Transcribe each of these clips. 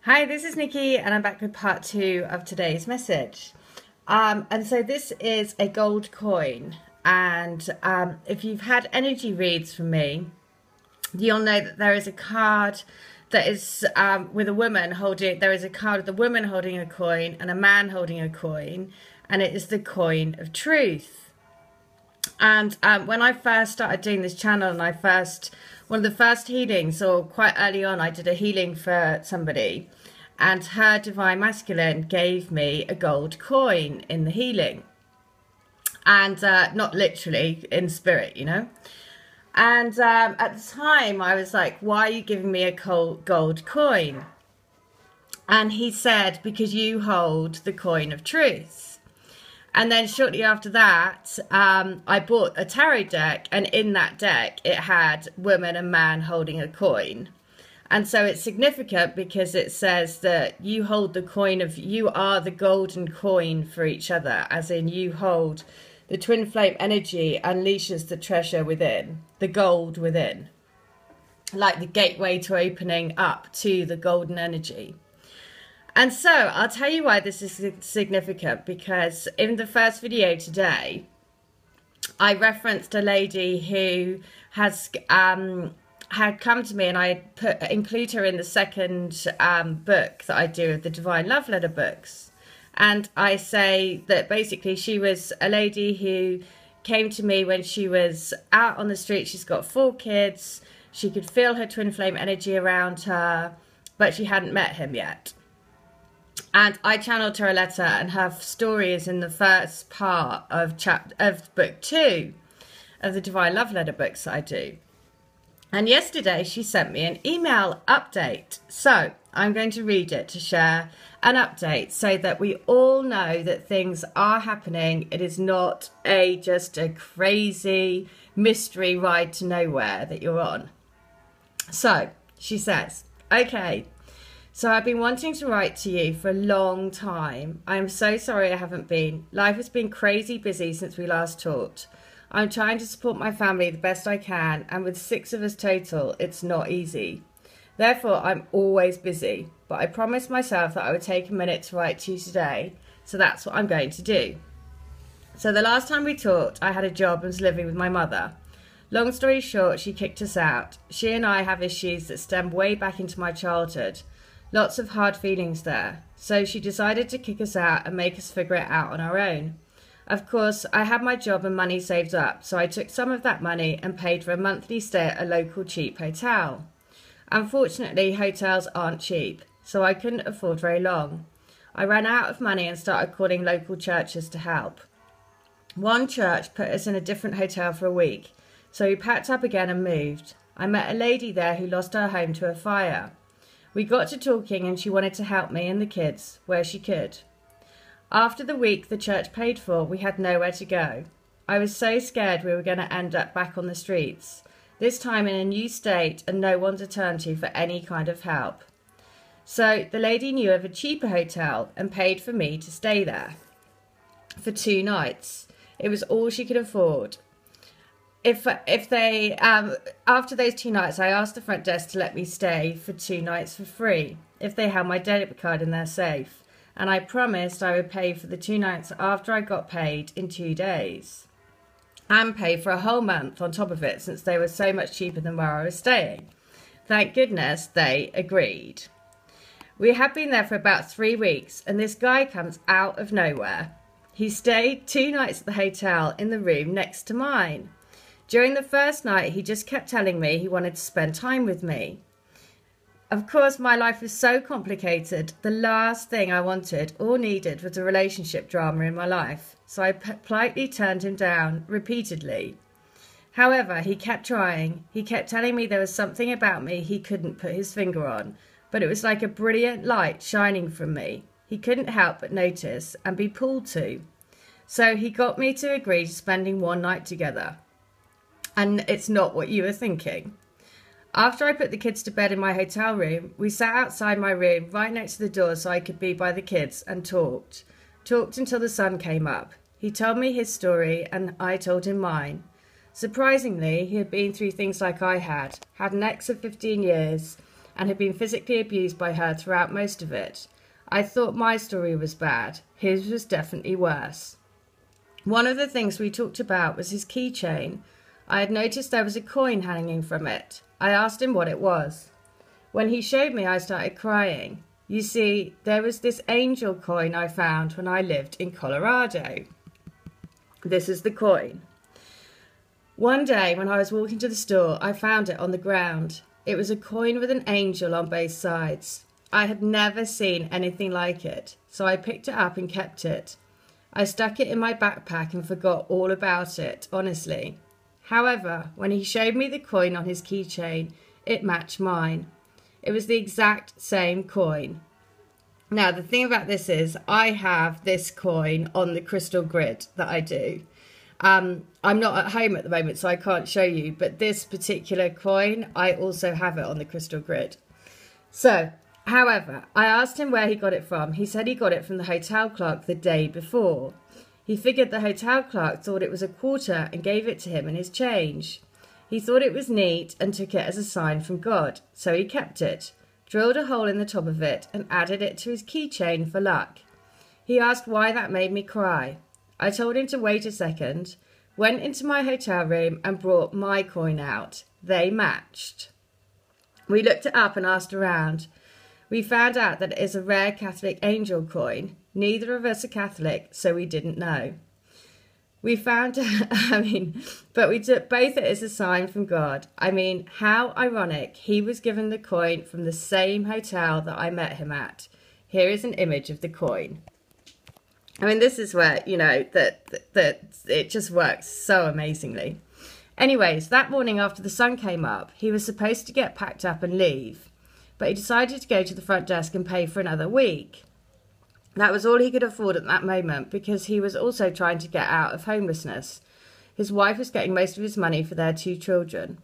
Hi, this is Nikki, and I'm back with part 2 of today's message. And so this is a gold coin, and if you've had energy reads from me, you'll know that there is a card that is with a woman holding. There is a card with a woman holding a coin and a man holding a coin, and it is the coin of truth. And when I first started doing this channel, and one of the first healings, or quite early on, I did a healing for somebody, and her divine masculine gave me a gold coin in the healing, and not literally, in spirit, you know. And at the time, I was like, "Why are you giving me a gold coin?" And he said, "Because you hold the coin of truth." And then shortly after that, I bought a tarot deck, and in that deck, it had woman and man holding a coin. And so it's significant because it says that you hold the coin of, you are the golden coin for each other, as in you hold the twin flame energy, unleashes the treasure within, the gold within, like the gateway to opening up to the golden energy. And so I'll tell you why this is significant, because in the first video today, I referenced a lady who has had come to me, and I include her in the second book that I do of the Divine Love Letter books. And I say that basically she was a lady who came to me when she was out on the street. She's got 4 kids. She could feel her twin flame energy around her, but she hadn't met him yet. And I channeled her a letter, and her story is in the first part of book 2 of the Divine Love Letter books that I do. And yesterday she sent me an email update. So I'm going to read it to share an update so that we all know that things are happening. It is not just a crazy mystery ride to nowhere that you're on. So she says, "Okay. So I've been wanting to write to you for a long time. I'm so sorry I haven't been. Life has been crazy busy since we last talked. I'm trying to support my family the best I can, and with 6 of us total, it's not easy. Therefore, I'm always busy, but I promised myself that I would take a minute to write to you today, so that's what I'm going to do. So the last time we talked, I had a job and was living with my mother. Long story short, she kicked us out. She and I have issues that stem way back into my childhood. Lots of hard feelings there. So she decided to kick us out and make us figure it out on our own. Of course, I had my job and money saved up, so I took some of that money and paid for a monthly stay at a local cheap hotel. Unfortunately, hotels aren't cheap, so I couldn't afford very long. I ran out of money and started calling local churches to help. One church put us in a different hotel for a week, so we packed up again and moved. I met a lady there who lost her home to a fire. We got to talking, and she wanted to help me and the kids where she could. After the week the church paid for, we had nowhere to go. I was so scared we were going to end up back on the streets, this time in a new state and no one to turn to for any kind of help. So the lady knew of a cheaper hotel and paid for me to stay there for 2 nights. It was all she could afford. After those 2 nights, I asked the front desk to let me stay for 2 nights for free if they had my debit card in their safe, and I promised I would pay for the 2 nights after I got paid in 2 days, and pay for a whole month on top of it, since they were so much cheaper than where I was staying. Thank goodness they agreed. We had been there for about 3 weeks, and this guy comes out of nowhere. He stayed 2 nights at the hotel in the room next to mine. During the first night, he just kept telling me he wanted to spend time with me. Of course, my life was so complicated. The last thing I wanted or needed was a relationship drama in my life, so I politely turned him down repeatedly. However, he kept trying. He kept telling me there was something about me he couldn't put his finger on, but it was like a brilliant light shining from me. He couldn't help but notice and be pulled to. So he got me to agree to spending 1 night together. And it's not what you were thinking. After I put the kids to bed in my hotel room, we sat outside my room right next to the door so I could be by the kids, and talked. Talked until the sun came up. He told me his story and I told him mine. Surprisingly, he had been through things like I had an ex of 15 years, and had been physically abused by her throughout most of it. I thought my story was bad. His was definitely worse. One of the things we talked about was his keychain. I had noticed there was a coin hanging from it. I asked him what it was. When he showed me, I started crying. You see, there was this angel coin I found when I lived in Colorado. This is the coin. One day when I was walking to the store, I found it on the ground. It was a coin with an angel on both sides. I had never seen anything like it, so I picked it up and kept it. I stuck it in my backpack and forgot all about it, honestly. However, when he showed me the coin on his keychain, it matched mine. It was the exact same coin. Now, the thing about this is I have this coin on the crystal grid that I do. I'm not at home at the moment, so I can't show you, but this particular coin, I also have it on the crystal grid. So, however, I asked him where he got it from. He said he got it from the hotel clerk the day before. He figured the hotel clerk thought it was a quarter and gave it to him in his change. He thought it was neat and took it as a sign from God, so he kept it, drilled a hole in the top of it and added it to his keychain for luck. He asked why that made me cry. I told him to wait a second, went into my hotel room and brought my coin out. They matched. We looked it up and asked around. We found out that it is a rare Catholic angel coin. Neither of us are Catholic, so we didn't know. We found, but we took both it as a sign from God. How ironic. He was given the coin from the same hotel that I met him at. Here is an image of the coin. This is where, that it just works so amazingly. Anyways, that morning after the sun came up, he was supposed to get packed up and leave, but he decided to go to the front desk and pay for another week. That was all he could afford at that moment because he was also trying to get out of homelessness. His wife was getting most of his money for their 2 children.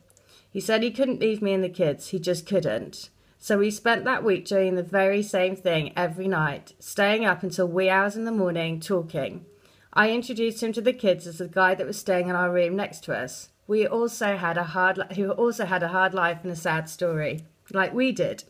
He said he couldn't leave me and the kids, he just couldn't. So we spent that week doing the very same thing every night, staying up until wee hours in the morning, talking. I introduced him to the kids as the guy that was staying in our room next to us. Who also had a hard life and a sad story, like we did.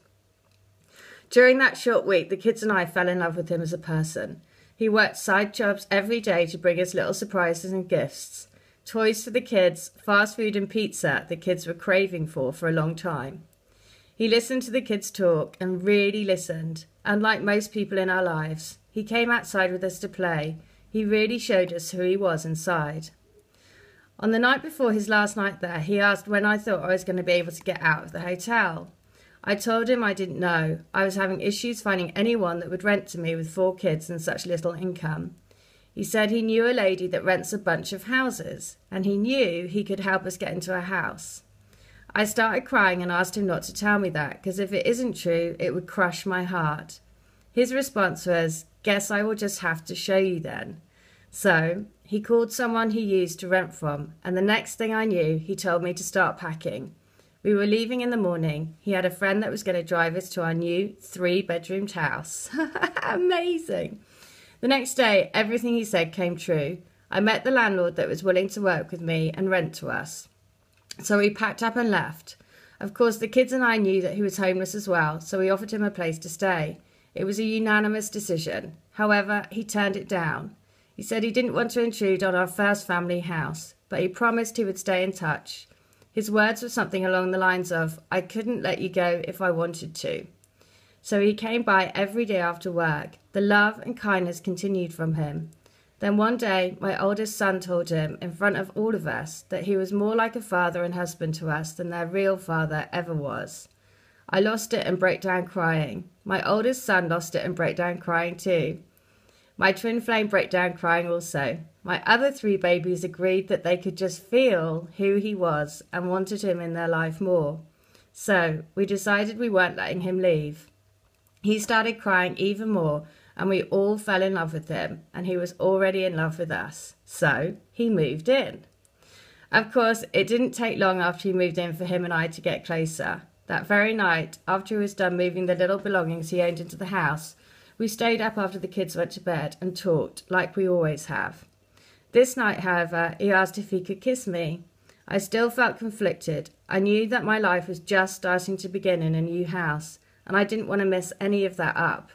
During that short week, the kids and I fell in love with him as a person. He worked side jobs every day to bring us little surprises and gifts. Toys for the kids, fast food and pizza the kids were craving for a long time. He listened to the kids talk and really listened. Unlike most people in our lives, he came outside with us to play. He really showed us who he was inside. On the night before his last night there, he asked when I thought I was going to be able to get out of the hotel. I told him I didn't know. I was having issues finding anyone that would rent to me with 4 kids and such little income. He said he knew a lady that rents a bunch of houses, and he knew he could help us get into a house. I started crying and asked him not to tell me that, because if it isn't true, it would crush my heart. His response was, "Guess I will just have to show you then." So he called someone he used to rent from, and the next thing I knew, he told me to start packing. We were leaving in the morning. He had a friend that was going to drive us to our new 3-bedroomed house. Amazing. The next day, everything he said came true. I met the landlord that was willing to work with me and rent to us. So we packed up and left. Of course, the kids and I knew that he was homeless as well, so we offered him a place to stay. It was a unanimous decision. However, he turned it down. He said he didn't want to intrude on our first family house, but he promised he would stay in touch. His words were something along the lines of, "I couldn't let you go if I wanted to." So he came by every day after work. The love and kindness continued from him. Then one day, my oldest son told him, in front of all of us, that he was more like a father and husband to us than their real father ever was. I lost it and broke down crying. My oldest son lost it and broke down crying too. My twin flame broke down crying also. My other 3 babies agreed that they could just feel who he was and wanted him in their life more. So we decided we weren't letting him leave. He started crying even more, and we all fell in love with him, and he was already in love with us. So he moved in. Of course, it didn't take long after he moved in for him and I to get closer. That very night, after he was done moving the little belongings he owned into the house, we stayed up after the kids went to bed and talked like we always have. This night, however, he asked if he could kiss me. I still felt conflicted. I knew that my life was just starting to begin in a new house, and I didn't want to mess any of that up.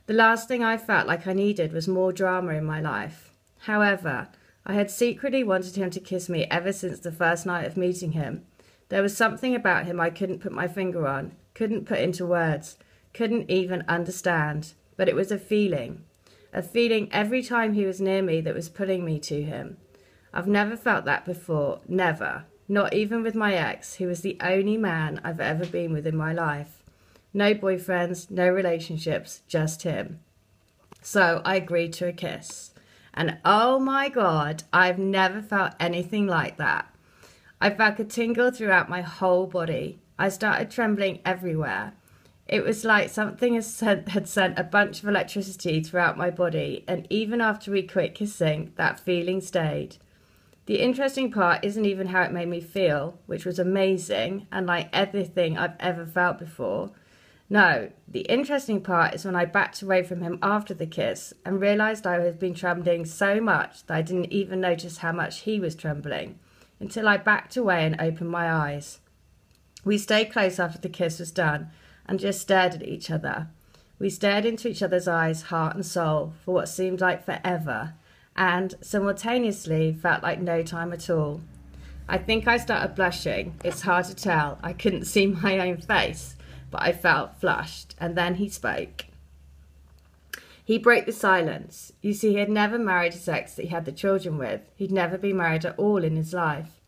The last thing I felt like I needed was more drama in my life. However, I had secretly wanted him to kiss me ever since the first night of meeting him. There was something about him I couldn't put my finger on, couldn't put into words, couldn't even understand, but it was a feeling every time he was near me that was pulling me to him. I've never felt that before, never, not even with my ex, who was the only man I've ever been with in my life. No boyfriends, no relationships, just him. So I agreed to a kiss. And oh my God, I've never felt anything like that. I felt a tingle throughout my whole body. I started trembling everywhere. It was like something had sent a bunch of electricity throughout my body, and even after we quit kissing, that feeling stayed. The interesting part isn't even how it made me feel, which was amazing, and like everything I've ever felt before. No, the interesting part is when I backed away from him after the kiss and realised I had been trembling so much that I didn't even notice how much he was trembling, until I backed away and opened my eyes. We stayed close after the kiss was done, and just stared at each other. We stared into each other's eyes, heart and soul, for what seemed like forever, and simultaneously felt like no time at all. I think I started blushing. It's hard to tell. I couldn't see my own face, but I felt flushed, and then he spoke. He broke the silence. You see, he had never married his ex that he had the children with. He'd never been married at all in his life.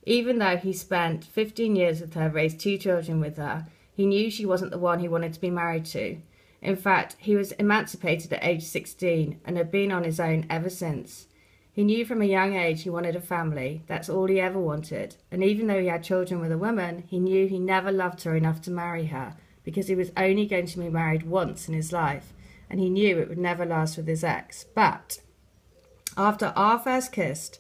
Even though he spent 15 years with her, raised 2 children with her, he knew she wasn't the one he wanted to be married to. In fact, he was emancipated at age 16 and had been on his own ever since. He knew from a young age he wanted a family. That's all he ever wanted. And even though he had children with a woman, he knew he never loved her enough to marry her, because he was only going to be married once in his life, and he knew it would never last with his ex. But after our first kiss,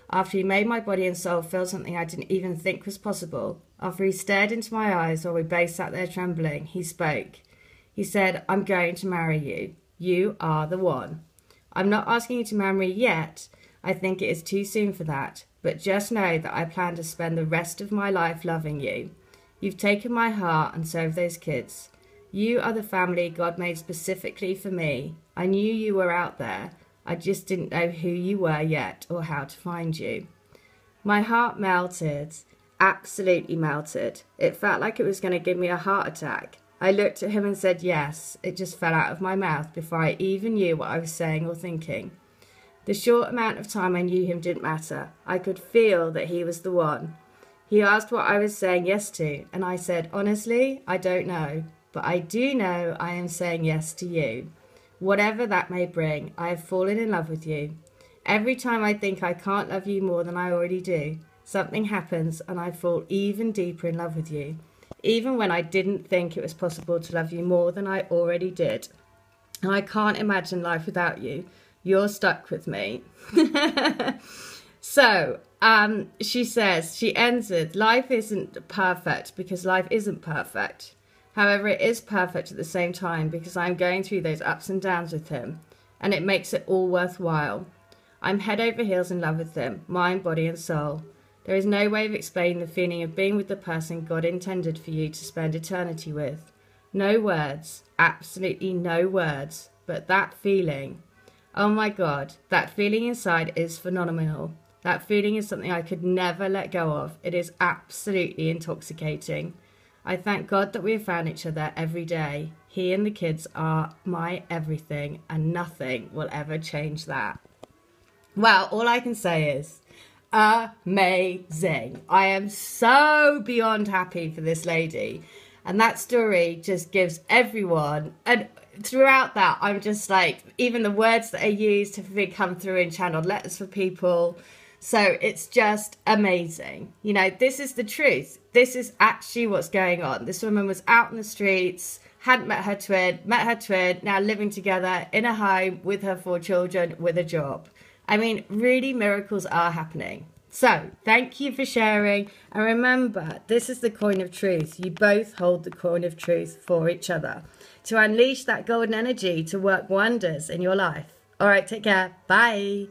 after he made my body and soul feel something I didn't even think was possible, after he stared into my eyes while we both sat there trembling, he spoke. He said, "I'm going to marry you. You are the one. I'm not asking you to marry me yet. I think it is too soon for that. But just know that I plan to spend the rest of my life loving you. You've taken my heart and so have those kids. You are the family God made specifically for me. I knew you were out there. I just didn't know who you were yet or how to find you." My heart melted. Absolutely melted. It felt like it was going to give me a heart attack. I looked at him and said yes. It just fell out of my mouth before I even knew what I was saying or thinking. The short amount of time I knew him didn't matter. I could feel that he was the one. He asked what I was saying yes to, and I said, honestly, I don't know. But I do know I am saying yes to you. Whatever that may bring, I have fallen in love with you. Every time I think I can't love you more than I already do, something happens and I fall even deeper in love with you, even when I didn't think it was possible to love you more than I already did. And I can't imagine life without you. You're stuck with me. So, she ends with, life isn't perfect because life isn't perfect. However, it is perfect at the same time because I'm going through those ups and downs with him, and it makes it all worthwhile. I'm head over heels in love with him, mind, body and soul. There is no way of explaining the feeling of being with the person God intended for you to spend eternity with. No words, absolutely no words, but that feeling. Oh my God, that feeling inside is phenomenal. That feeling is something I could never let go of. It is absolutely intoxicating. I thank God that we have found each other every day. He and the kids are my everything, and nothing will ever change that. Well, all I can say is, amazing. I am so beyond happy for this lady. And that story just gives everyone, and throughout that, I'm just like, even the words that are used have come through in channeled letters for people. So it's just amazing. You know, this is the truth. This is actually what's going on. This woman was out in the streets, hadn't met her twin, now living together in a home with her 4 children with a job. I mean, really, miracles are happening. So, thank you for sharing. And remember, this is the coin of truth. You both hold the coin of truth for each other to unleash that golden energy to work wonders in your life. All right, take care. Bye.